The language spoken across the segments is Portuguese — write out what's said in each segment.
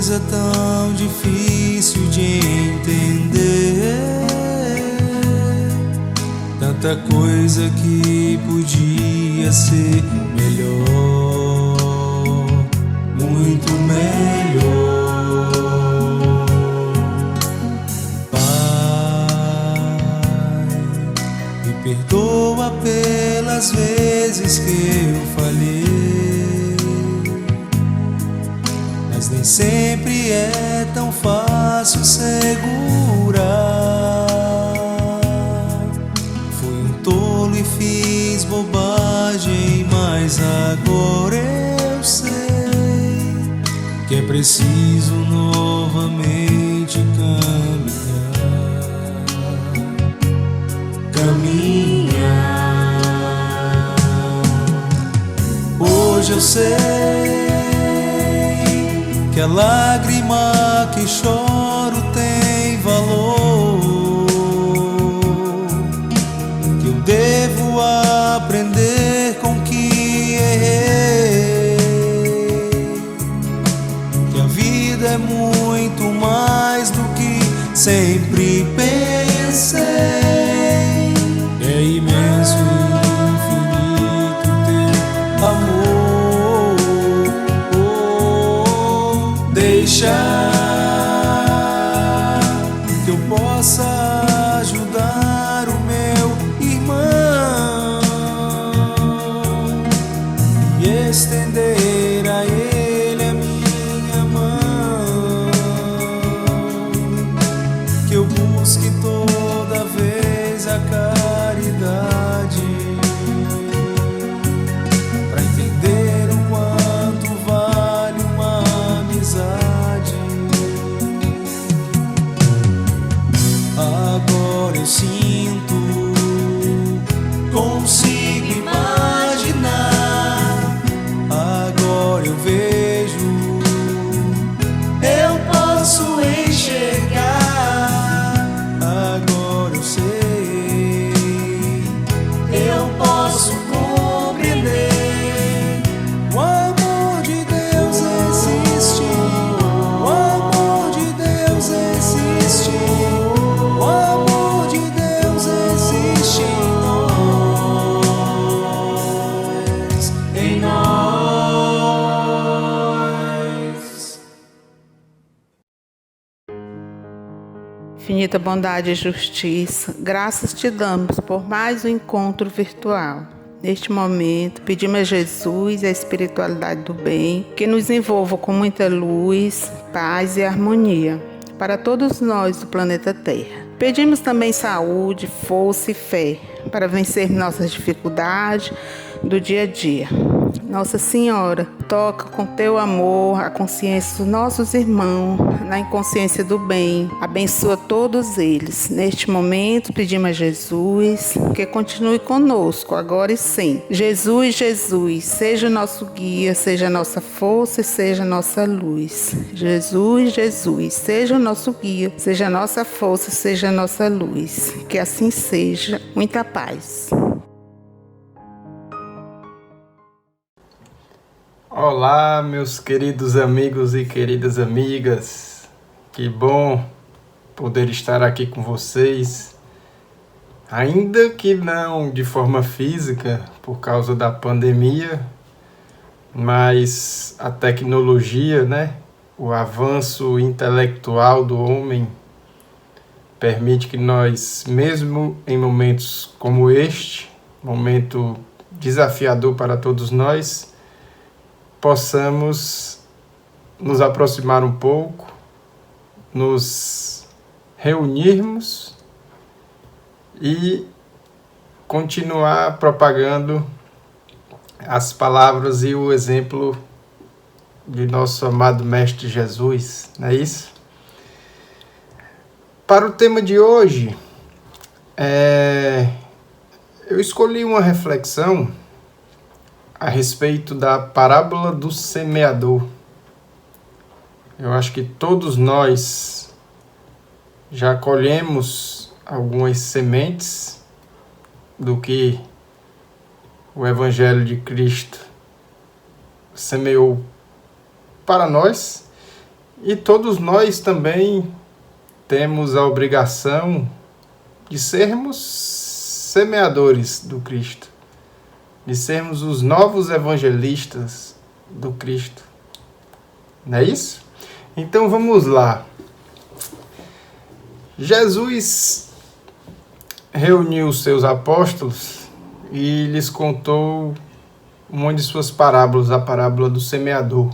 coisa tão difícil de entender, tanta coisa que podia ser melhor, muito melhor. Pai, me perdoa pelas vezes que eu falhei, mas nem sempre é tão fácil segurar. Fui um tolo e fiz bobagem, mas agora eu sei que é preciso novamente caminhar. Hoje eu sei que a lágrima que choro tem valor, que eu devo aprender com que errei, que a vida é muito mais do que sempre pensei. É imenso e infinito teu amor. Deixa que eu possa ajudar o meu irmão e estender a ele a minha mão, que eu busque toda vez a caridade, pra entender o quanto vale uma amizade. Agora eu sinto, consigo imaginar, agora eu vejo, eu posso enxergar, agora eu sei, eu posso compreender. O amor de Deus existe, o amor de Deus existe, o amor de Deus existe em nós. Infinita bondade e justiça, graças te damos por mais um encontro virtual. Neste momento, pedimos a Jesus e a espiritualidade do bem que nos envolva com muita luz, paz e harmonia para todos nós do planeta Terra. Pedimos também saúde, força e fé para vencer nossas dificuldades do dia a dia. Nossa Senhora, toca com teu amor a consciência dos nossos irmãos na inconsciência do bem. Abençoa todos eles. Neste momento, pedimos a Jesus que continue conosco, agora e sempre. Jesus, Jesus, seja o nosso guia, seja a nossa força e seja a nossa luz. Jesus, Jesus, seja o nosso guia, seja a nossa força, seja a nossa luz. Que assim seja. Muita paz. Olá, meus queridos amigos e queridas amigas. Que bom poder estar aqui com vocês, ainda que não de forma física por causa da pandemia, mas a tecnologia, né? O avanço intelectual do homem permite que nós, mesmo em momentos como este, momento desafiador para todos nós, possamos nos aproximar um pouco, nos reunirmos e continuar propagando as palavras e o exemplo de nosso amado Mestre Jesus, não é isso? Para o tema de hoje, eu escolhi uma reflexão a respeito da parábola do semeador. Eu acho que todos nós já colhemos algumas sementes do que o Evangelho de Cristo semeou para nós E todos nós também temos a obrigação de sermos semeadores do Cristo, de sermos os novos evangelistas do Cristo. Não é isso? Então vamos lá. Jesus reuniu os seus apóstolos e lhes contou uma de suas parábolas, a parábola do semeador.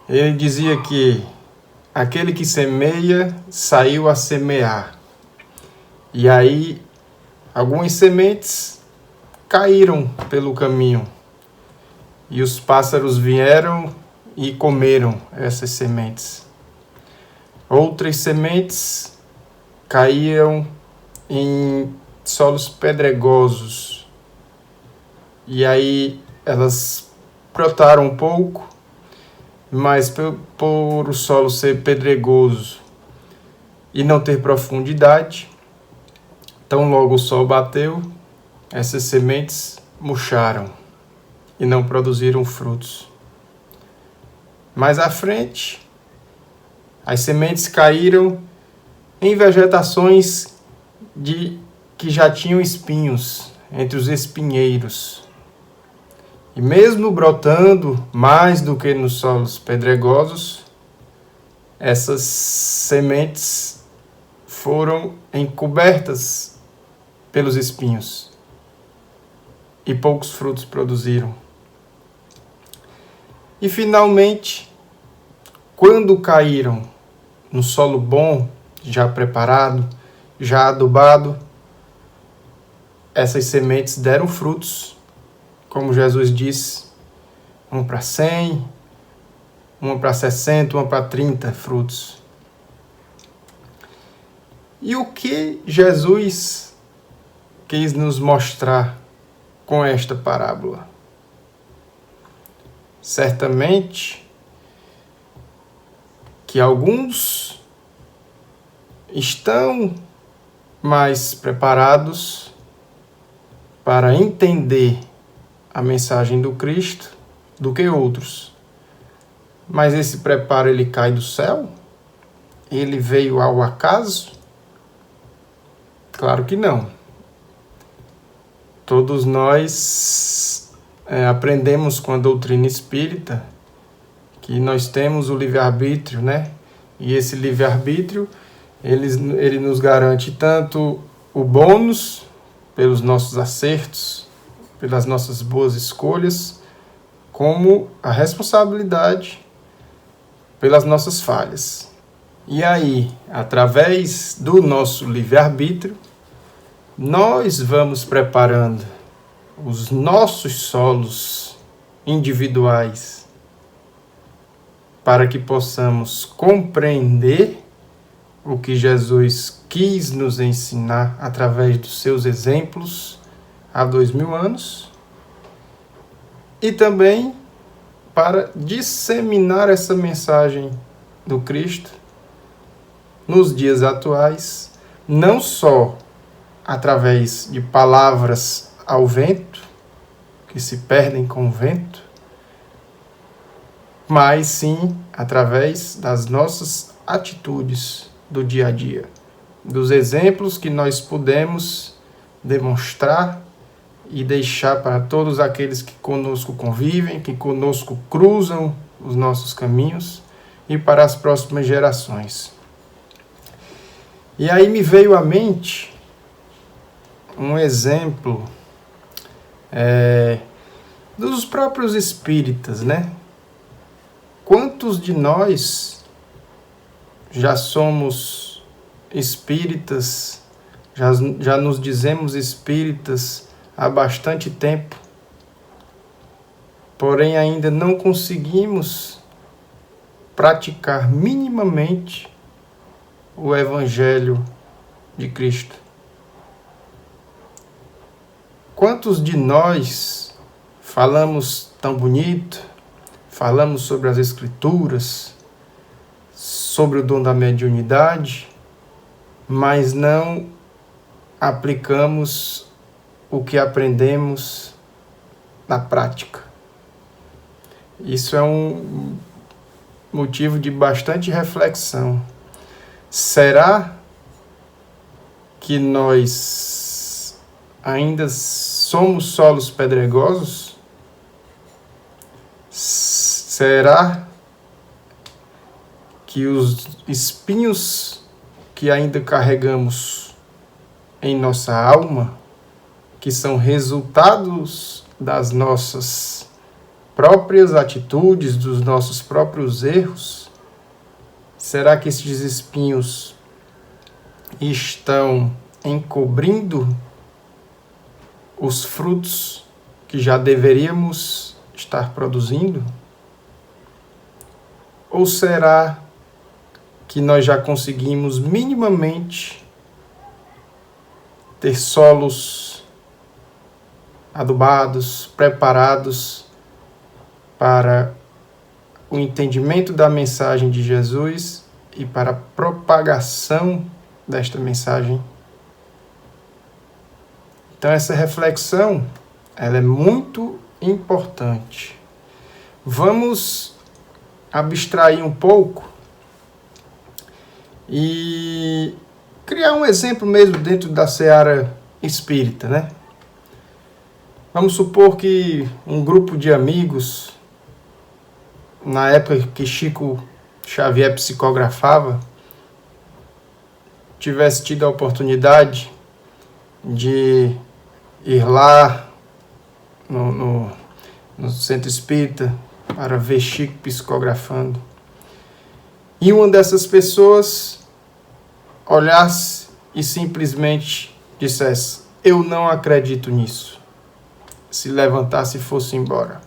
Ele dizia que aquele que semeia saiu a semear. E aí algumas sementes caíram pelo caminho. E os pássaros vieram e comeram essas sementes. Outras sementes caíam em solos pedregosos. E aí elas brotaram um pouco, mas por o solo ser pedregoso e não ter profundidade, tão logo o sol bateu, essas sementes murcharam e não produziram frutos. Mais à frente, as sementes caíram em vegetações que já tinham espinhos, entre os espinheiros. E mesmo brotando mais do que nos solos pedregosos, essas sementes foram encobertas pelos espinhos e poucos frutos produziram. E finalmente, quando caíram no solo bom, já preparado, já adubado, essas sementes deram frutos, como Jesus disse, 1 para 100, 1 para 60, 1 para 30 frutos. E o que Jesus quis nos mostrar com esta parábola? Certamente que alguns estão mais preparados para entender a mensagem do Cristo do que outros. Mas esse preparo, ele cai do céu? Ele veio ao acaso? Claro que não. Todos nós aprendemos com a doutrina espírita que nós temos o livre-arbítrio, né? E esse livre-arbítrio, ele nos garante tanto o bônus pelos nossos acertos, pelas nossas boas escolhas, como a responsabilidade pelas nossas falhas. E aí, através do nosso livre-arbítrio, nós vamos preparando os nossos solos individuais para que possamos compreender o que Jesus quis nos ensinar através dos seus exemplos há 2000 anos e também para disseminar essa mensagem do Cristo nos dias atuais, não só através de palavras ao vento, que se perdem com o vento, mas sim através das nossas atitudes do dia a dia, dos exemplos que nós podemos demonstrar e deixar para todos aqueles que conosco convivem, que conosco cruzam os nossos caminhos e para as próximas gerações. E aí me veio à mente um exemplo dos próprios espíritas, né? Quantos de nós já somos espíritas, já nos dizemos espíritas há bastante tempo, porém ainda não conseguimos praticar minimamente o Evangelho de Cristo? Quantos de nós falamos tão bonito, falamos sobre as Escrituras, sobre o dom da mediunidade, mas não aplicamos o que aprendemos na prática? Isso é motivo de bastante reflexão. Será que nós ainda somos solos pedregosos? Será que os espinhos que ainda carregamos em nossa alma, que são resultados das nossas próprias atitudes, dos nossos próprios erros, será que esses espinhos estão encobrindo os frutos que já deveríamos estar produzindo? Ou será que nós já conseguimos minimamente ter solos adubados, preparados para o entendimento da mensagem de Jesus e para a propagação desta mensagem? Então essa reflexão, ela é muito importante. Vamos abstrair um pouco e criar um exemplo mesmo dentro da seara espírita, né? Vamos supor que um grupo de amigos, na época que Chico Xavier psicografava, tivesse tido a oportunidade de ir lá no centro espírita para ver Chico psicografando. E uma dessas pessoas olhasse e simplesmente dissesse: eu não acredito nisso. Se levantasse e fosse embora.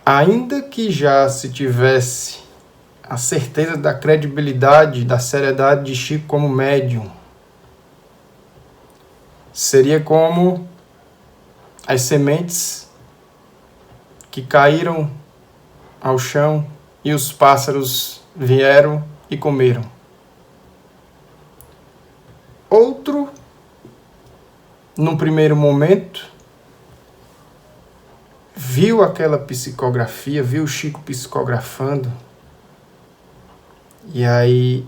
Ainda que já se tivesse a certeza da credibilidade, da seriedade de Chico como médium, seria como as sementes que caíram ao chão e os pássaros vieram e comeram. Outro, num primeiro momento, viu aquela psicografia, viu Chico psicografando, e aí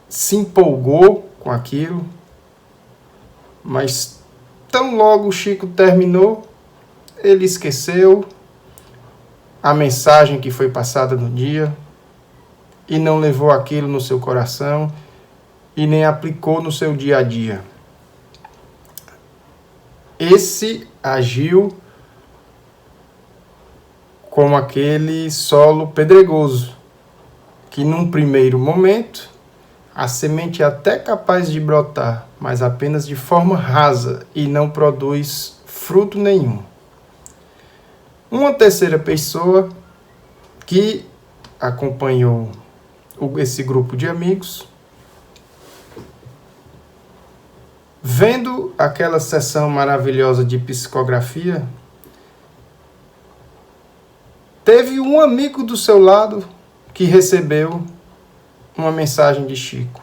se empolgou com aquilo, mas tão logo o Chico terminou, ele esqueceu a mensagem que foi passada no dia e não levou aquilo no seu coração e nem aplicou no seu dia a dia. Esse agiu como aquele solo pedregoso, que num primeiro momento a semente é até capaz de brotar, mas apenas de forma rasa e não produz fruto nenhum. Uma terceira pessoa que acompanhou esse grupo de amigos, vendo aquela sessão maravilhosa de psicografia, teve um amigo do seu lado que recebeu uma mensagem de Chico.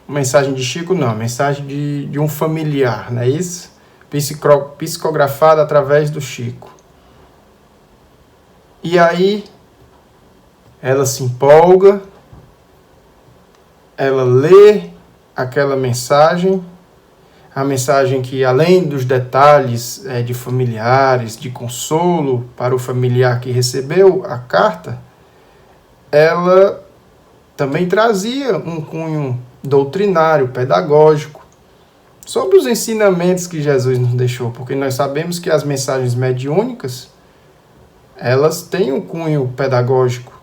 Mensagem de Chico não, mensagem de um familiar, não é isso? Psicografada através do Chico. E aí, ela se empolga, ela lê aquela mensagem, a mensagem que, além dos detalhes de familiares, de consolo para o familiar que recebeu a carta, ela também trazia um cunho doutrinário, pedagógico, sobre os ensinamentos que Jesus nos deixou, porque nós sabemos que as mensagens mediúnicas, elas têm um cunho pedagógico,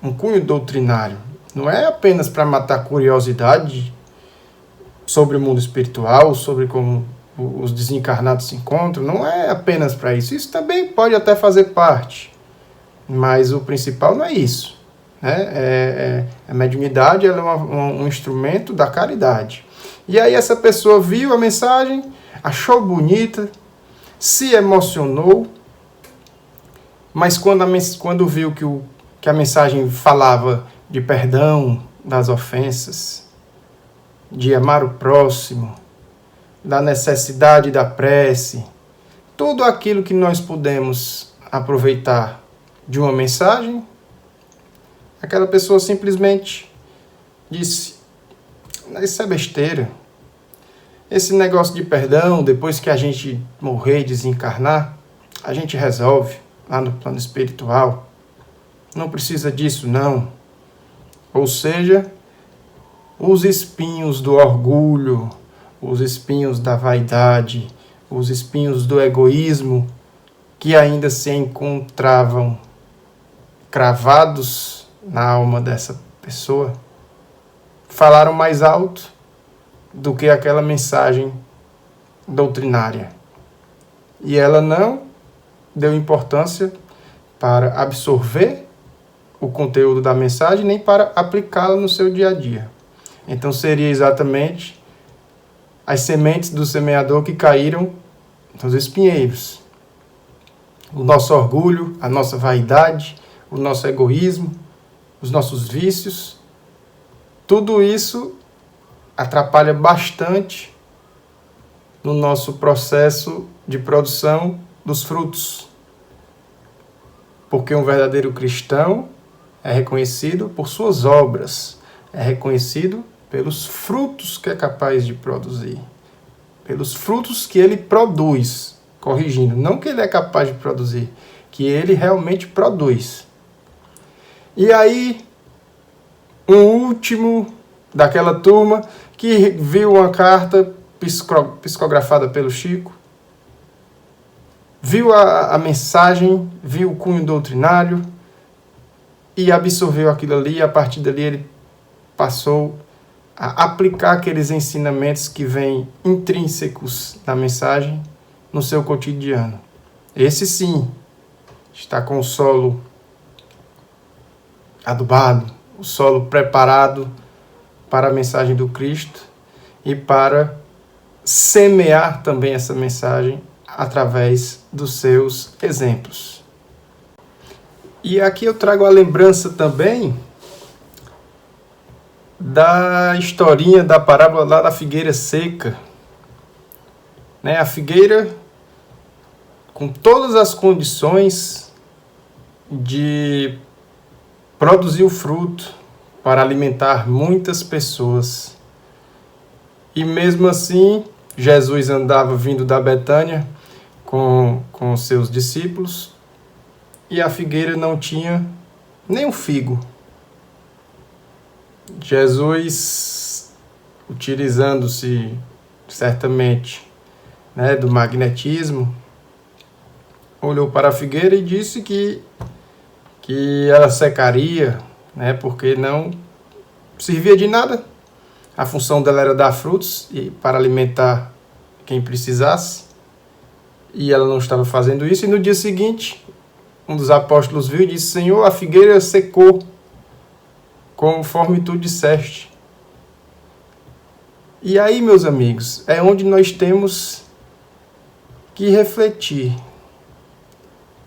um cunho doutrinário. Não é apenas para matar curiosidade sobre o mundo espiritual, sobre como os desencarnados se encontram, não é apenas para isso. Isso também pode até fazer parte, mas o principal não é isso. A mediunidade, ela é um instrumento da caridade. E aí essa pessoa viu a mensagem, achou bonita, se emocionou, mas quando viu que a mensagem falava de perdão das ofensas, de amar o próximo, da necessidade da prece, tudo aquilo que nós podemos aproveitar de uma mensagem, Aquela pessoa simplesmente disse: isso é besteira. Esse negócio de perdão, depois que a gente morrer e desencarnar, a gente resolve lá no plano espiritual. Não precisa disso, não. Ou seja, os espinhos do orgulho, os espinhos da vaidade, os espinhos do egoísmo que ainda se encontravam cravados na alma dessa pessoa, falaram mais alto do que aquela mensagem doutrinária. E ela não deu importância para absorver o conteúdo da mensagem, nem para aplicá-la no seu dia a dia. Então seria exatamente as sementes do semeador que caíram nos espinheiros. O nosso orgulho, a nossa vaidade, o nosso egoísmo, os nossos vícios, tudo isso atrapalha bastante no nosso processo de produção dos frutos. Porque um verdadeiro cristão é reconhecido por suas obras, é reconhecido pelos frutos que é capaz de produzir, pelos frutos que ele produz, corrigindo, não que ele é capaz de produzir, que ele realmente produz. E aí, um último daquela turma que viu uma carta psicografada pelo Chico, viu a mensagem, viu o cunho doutrinário e absorveu aquilo ali, e a partir dali ele passou a aplicar aqueles ensinamentos que vêm intrínsecos na mensagem no seu cotidiano. Esse sim está com o solo adubado, o solo preparado para a mensagem do Cristo e para semear também essa mensagem através dos seus exemplos. E aqui eu trago a lembrança também da historinha da parábola lá da figueira seca. A figueira, com todas as condições de produzir o fruto para alimentar muitas pessoas. E mesmo assim, Jesus andava vindo da Betânia com seus discípulos e a figueira não tinha nem um figo. Jesus, utilizando-se certamente do magnetismo, olhou para a figueira e disse que ela secaria, porque não servia de nada. A função dela era dar frutos e para alimentar quem precisasse, e ela não estava fazendo isso. E no dia seguinte, um dos apóstolos viu e disse: Senhor, a figueira secou, conforme tu disseste. E aí, meus amigos, é onde nós temos que refletir.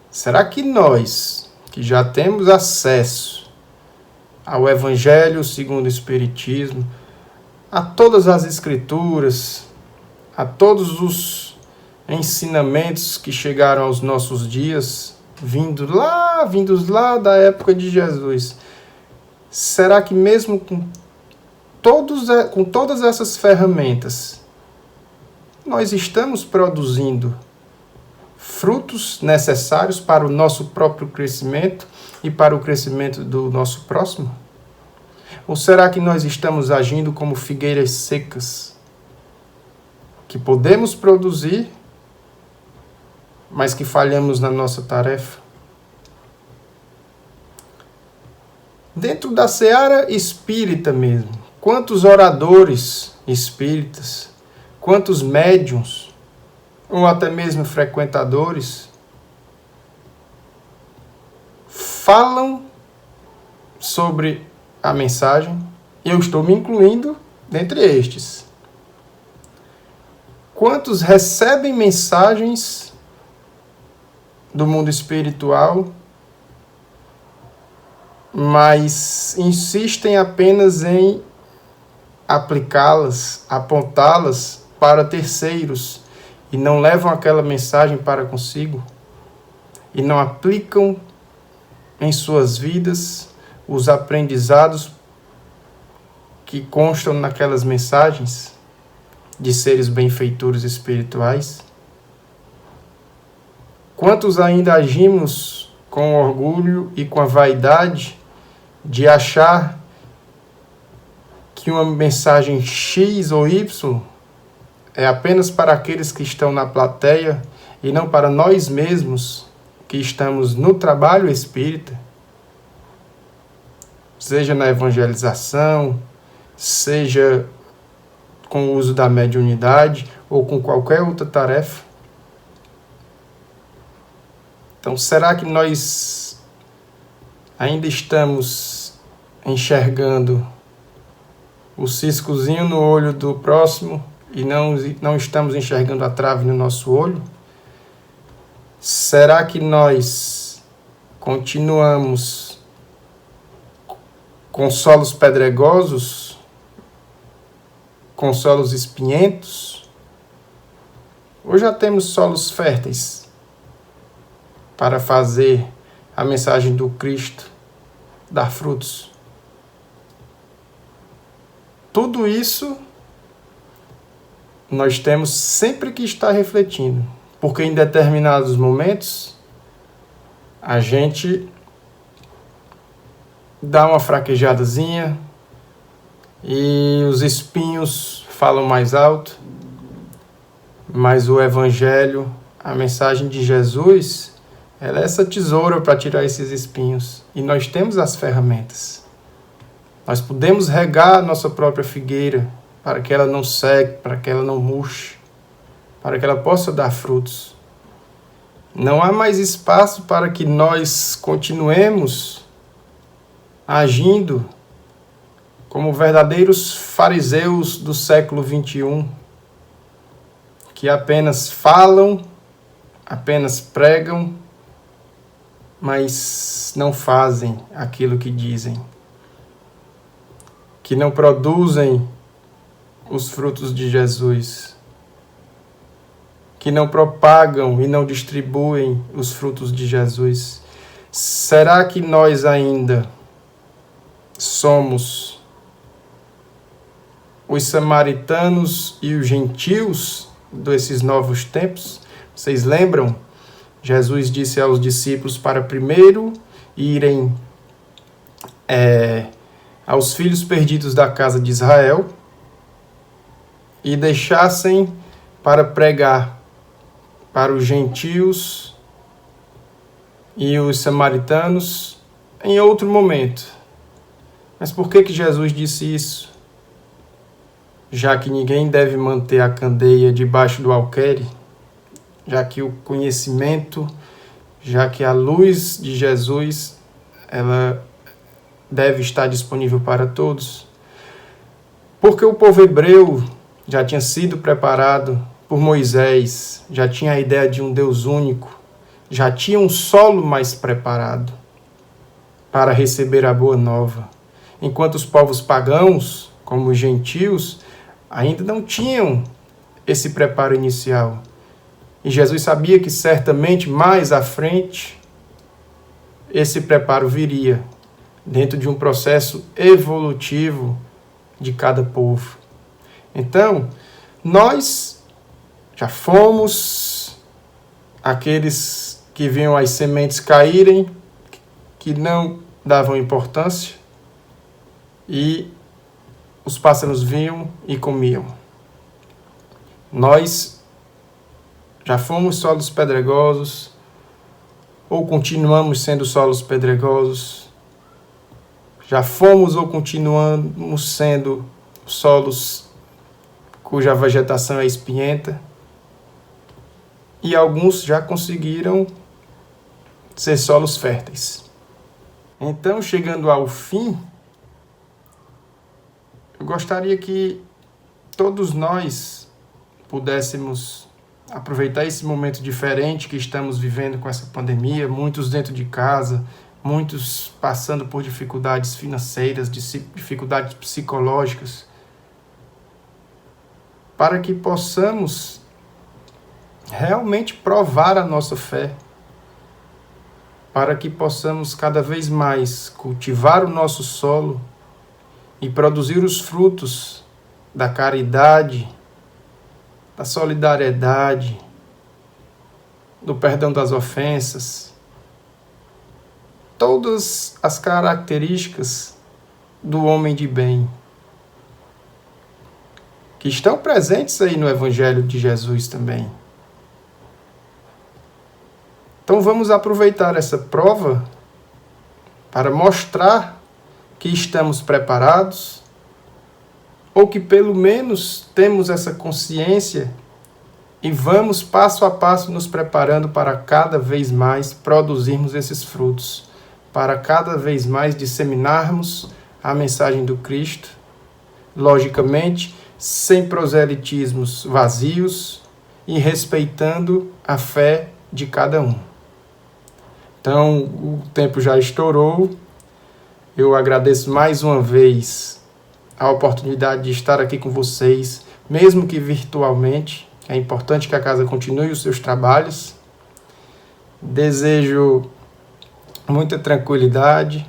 Será que nós, que já temos acesso ao Evangelho segundo o Espiritismo, a todas as Escrituras, a todos os ensinamentos que chegaram aos nossos dias, vindos lá da época de Jesus, será que mesmo com todas essas ferramentas, nós estamos produzindo frutos necessários para o nosso próprio crescimento e para o crescimento do nosso próximo? Ou será que nós estamos agindo como figueiras secas, que podemos produzir, mas que falhamos na nossa tarefa? Dentro da seara espírita mesmo, quantos oradores espíritas, quantos médiuns, ou até mesmo frequentadores, falam sobre a mensagem, e eu estou me incluindo dentre estes. Quantos recebem mensagens do mundo espiritual, mas insistem apenas em aplicá-las, apontá-las para terceiros, e não levam aquela mensagem para consigo, e não aplicam em suas vidas os aprendizados que constam naquelas mensagens de seres benfeitores espirituais? Quantos ainda agimos com orgulho e com a vaidade de achar que uma mensagem X ou Y é apenas para aqueles que estão na plateia e não para nós mesmos que estamos no trabalho espírita, seja na evangelização, seja com o uso da mediunidade ou com qualquer outra tarefa? Então, será que nós ainda estamos enxergando o ciscozinho no olho do próximo e não estamos enxergando a trave no nosso olho? Será que nós continuamos com solos pedregosos, com solos espinhentos? Ou já temos solos férteis para fazer a mensagem do Cristo dar frutos? Tudo isso nós temos sempre que estar refletindo, porque em determinados momentos a gente dá uma fraquejadazinha e os espinhos falam mais alto, mas o Evangelho, a mensagem de Jesus, ela é essa tesoura para tirar esses espinhos, e nós temos as ferramentas. Nós podemos regar a nossa própria figueira para que ela não seque, para que ela não murche, para que ela possa dar frutos. Não há mais espaço para que nós continuemos agindo como verdadeiros fariseus do século XXI, que apenas falam, apenas pregam, mas não fazem aquilo que dizem, que não produzem os frutos de Jesus, que não propagam e não distribuem os frutos de Jesus. Será que nós ainda somos os samaritanos e os gentios desses novos tempos? Vocês lembram? Jesus disse aos discípulos para primeiro irem aos filhos perdidos da casa de Israel e deixassem para pregar para os gentios e os samaritanos em outro momento. Mas por que Jesus disse isso? Já que ninguém deve manter a candeia debaixo do alqueire, já que o conhecimento, já que a luz de Jesus, ela deve estar disponível para todos. Porque o povo hebreu já tinha sido preparado por Moisés, já tinha a ideia de um Deus único, já tinha um solo mais preparado para receber a boa nova. Enquanto os povos pagãos, como os gentios, ainda não tinham esse preparo inicial. E Jesus sabia que certamente mais à frente esse preparo viria dentro de um processo evolutivo de cada povo. Então, nós já fomos aqueles que viam as sementes caírem, que não davam importância, e os pássaros vinham e comiam. Nós já fomos solos pedregosos, ou continuamos sendo solos pedregosos. Já fomos ou continuamos sendo solos cuja vegetação é espinhenta. E alguns já conseguiram ser solos férteis. Então, chegando ao fim, eu gostaria que todos nós pudéssemos aproveitar esse momento diferente que estamos vivendo com essa pandemia, muitos dentro de casa, muitos passando por dificuldades financeiras, dificuldades psicológicas, para que possamos realmente provar a nossa fé, para que possamos cada vez mais cultivar o nosso solo e produzir os frutos da caridade, da solidariedade, do perdão das ofensas, todas as características do homem de bem, que estão presentes aí no Evangelho de Jesus também. Então vamos aproveitar essa prova para mostrar que estamos preparados, ou que pelo menos temos essa consciência e vamos passo a passo nos preparando para cada vez mais produzirmos esses frutos, para cada vez mais disseminarmos a mensagem do Cristo, logicamente, sem proselitismos vazios e respeitando a fé de cada um. Então, o tempo já estourou. Eu agradeço mais uma vez a oportunidade de estar aqui com vocês, mesmo que virtualmente. É importante que a casa continue os seus trabalhos. Desejo muita tranquilidade,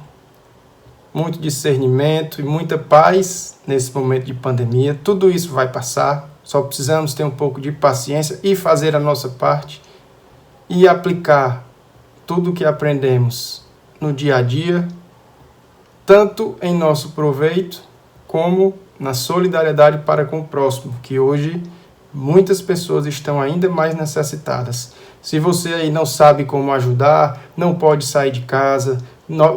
muito discernimento e muita paz nesse momento de pandemia. Tudo isso vai passar, só precisamos ter um pouco de paciência e fazer a nossa parte e aplicar tudo o que aprendemos no dia a dia, tanto em nosso proveito, como na solidariedade para com o próximo, que hoje muitas pessoas estão ainda mais necessitadas. Se você aí não sabe como ajudar, não pode sair de casa,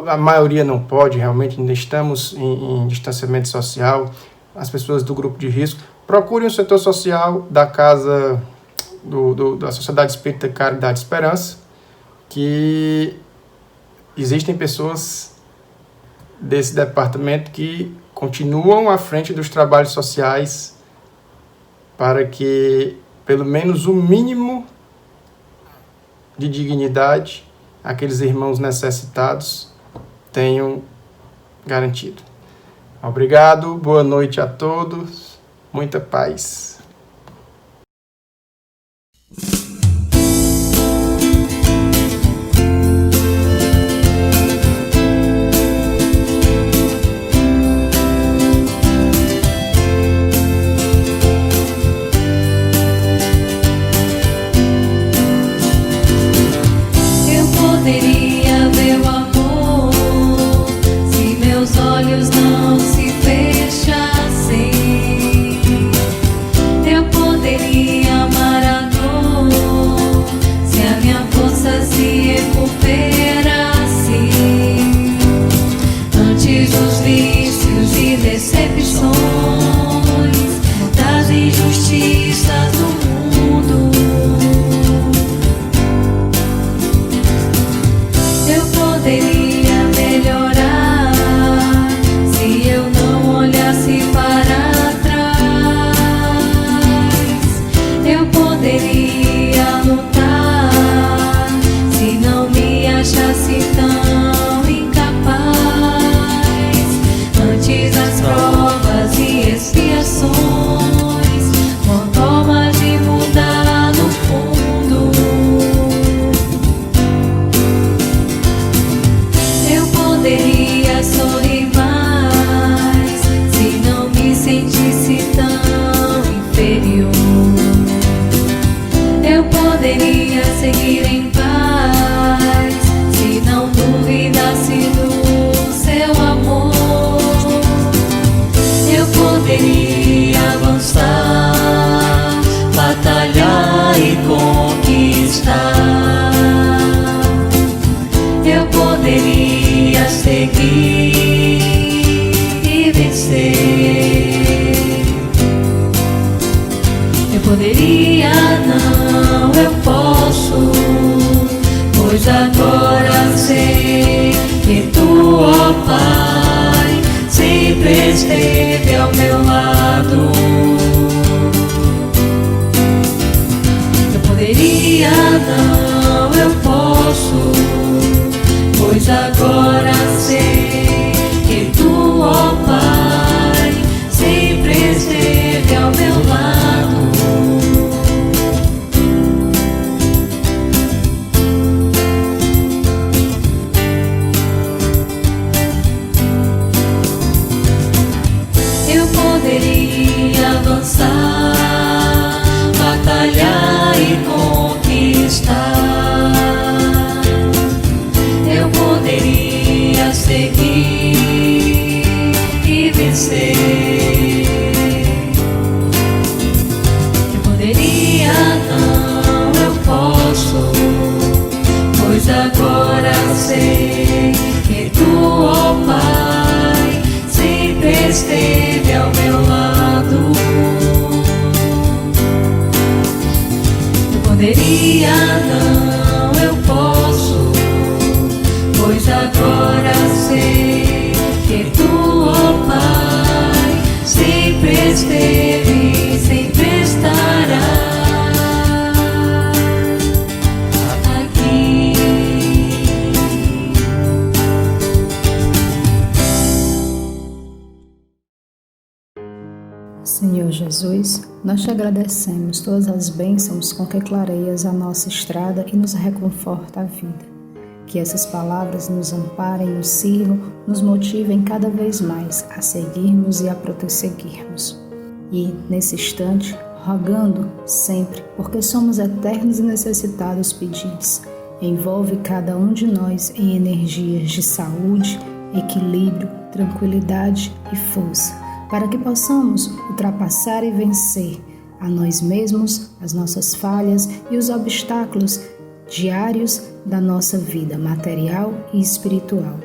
a maioria não pode, realmente ainda estamos em distanciamento social, as pessoas do grupo de risco, procurem o setor social da casa da Sociedade Espírita Caridade e Esperança, que existem pessoas desse departamento que continuam à frente dos trabalhos sociais para que pelo menos o mínimo de dignidade aqueles irmãos necessitados tenham garantido. Obrigado, boa noite a todos, muita paz. Agora sei que tu, ó Pai, sempre esteve ao meu lado. Eu poderia, não, eu posso, pois agora sei que tu, ó Pai, sempre esteve ao meu lado. Senhor Jesus, nós te agradecemos todas as bênçãos com que clareias a nossa estrada e nos reconforta a vida. Que essas palavras nos amparem, nos sirvam, nos motivem cada vez mais a seguirmos e a prosseguirmos. E, nesse instante, rogando sempre, porque somos eternos e necessitados pedis, envolve cada um de nós em energias de saúde, equilíbrio, tranquilidade e força, para que possamos ultrapassar e vencer a nós mesmos, as nossas falhas e os obstáculos diários da nossa vida material e espiritual.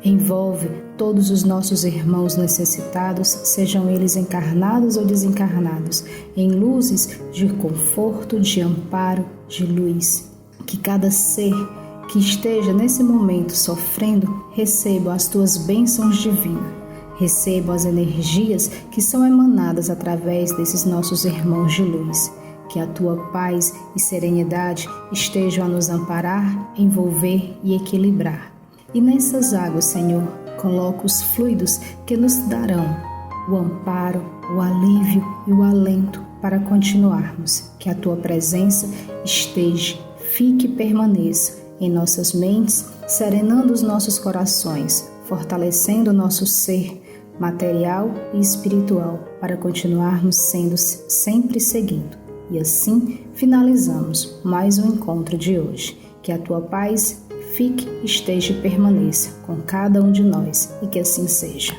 Envolve todos os nossos irmãos necessitados, sejam eles encarnados ou desencarnados, em luzes de conforto, de amparo, de luz. Que cada ser que esteja nesse momento sofrendo receba as tuas bênçãos divinas. Receba as energias que são emanadas através desses nossos irmãos de luz. Que a tua paz e serenidade estejam a nos amparar, envolver e equilibrar. E nessas águas, Senhor, coloca os fluidos que nos darão o amparo, o alívio e o alento para continuarmos. Que a tua presença esteja, fique e permaneça em nossas mentes, serenando os nossos corações, fortalecendo o nosso ser material e espiritual para continuarmos sendo sempre seguindo. E assim finalizamos mais um encontro de hoje. Que a tua paz fique, esteja e permaneça com cada um de nós e que assim seja.